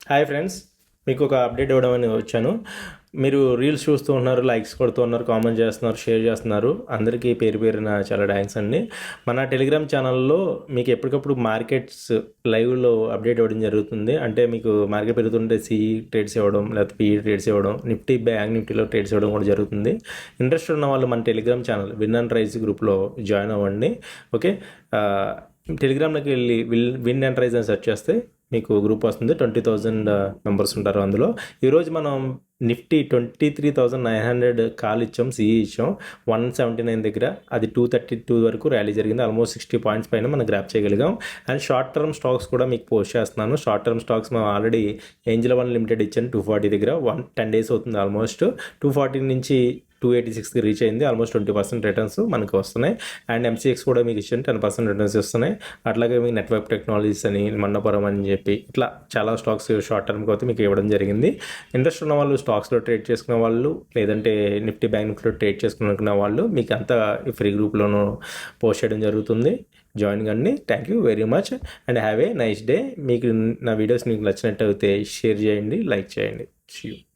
Hi friends, మీకు ఒక update ఇవ్వడం వచ్చాను. మీరు రీల్స్ చూస్తూ ఉన్నారు, లైక్స్ కొడుతూ ఉన్నారు, కామెంట్ చేస్తున్నారు, షేర్ చేస్తున్నారు. అందరికీ పేరు పేరున చాలా థ్యాంక్స్ అండి. మన టెలిగ్రామ్ ఛానల్లో మీకు ఎప్పటికప్పుడు మార్కెట్స్ లైవ్లో అప్డేట్ ఇవ్వడం జరుగుతుంది. అంటే మీకు మార్కెట్ పెరుగుతుంటే సిఈ ట్రేడ్స్ ఇవ్వడం, లేకపోతే పిఈ ట్రేడ్స్ ఇవ్వడం, నిఫ్టీ బ్యాంక్ నిఫ్టీలో ట్రేడ్స్ ఇవ్వడం కూడా జరుగుతుంది. ఇంట్రెస్ట్ ఉన్న వాళ్ళు మన Telegram channel win and rise గ్రూప్లో జాయిన్ అవ్వండి. ఓకే, టెలిగ్రామ్లోకి వెళ్ళి విన్ అండ్ రైజ్ అని సెర్చ్ చేస్తే మీకు గ్రూప్ వస్తుంది. 20,000 మెంబర్స్ ఉంటారు అందులో. ఈరోజు మనం నిఫ్టీ 23,900 కాల్ ఇచ్చాం, సిఈ ఇచ్చాం. 179 దగ్గర అది 232 వరకు ర్యాలీ జరిగింది. ఆల్మోస్ట్ 60 పాయింట్స్ పైన మనం గ్రాప్ చేయగలిగాం. అండ్ షార్ట్ టర్మ్ స్టాక్స్ కూడా మీకు పోస్ట్ చేస్తున్నాను. షార్ట్ టర్మ్ స్టాక్స్ మనం ఆల్రెడీ ఏంజిల్ వన్ లిమిటెడ్ ఇచ్చాను 240 దగ్గర. 10 days అవుతుంది. ఆల్మోస్ట్ 240 నుంచి 286కి రీచ్ అయింది. ఆల్మోస్ట్ 20% రిటర్న్స్ మనకు వస్తున్నాయి. అండ్ ఎంసీఎక్స్ కూడా మీకు ఇచ్చాను, 10% రిటర్న్స్ వస్తున్నాయి. అట్లాగే మీకు నెట్వర్క్ టెక్నాలజీస్ అని, మన్నపురం అని చెప్పి ఇట్లా చాలా స్టాక్స్ షార్ట్ టర్మ్కి అయితే మీకు ఇవ్వడం జరిగింది. ఇంట్రెస్ట్ ఉన్న వాళ్ళు స్టాక్స్లో ట్రేడ్ చేసుకునే వాళ్ళు, లేదంటే నిఫ్టీ బ్యాంక్ నిఫ్టీలో ట్రేడ్ చేసుకునే వాళ్ళు మీకు అంతా ఈ ఫ్రీ గ్రూప్లోనూ పోస్ట్ చేయడం జరుగుతుంది. జాయిన్ కండి. Thank you very much and have a nice day. మీకు నా వీడియోస్ మీకు నచ్చినట్టు అయితే షేర్ చేయండి, లైక్ చేయండి.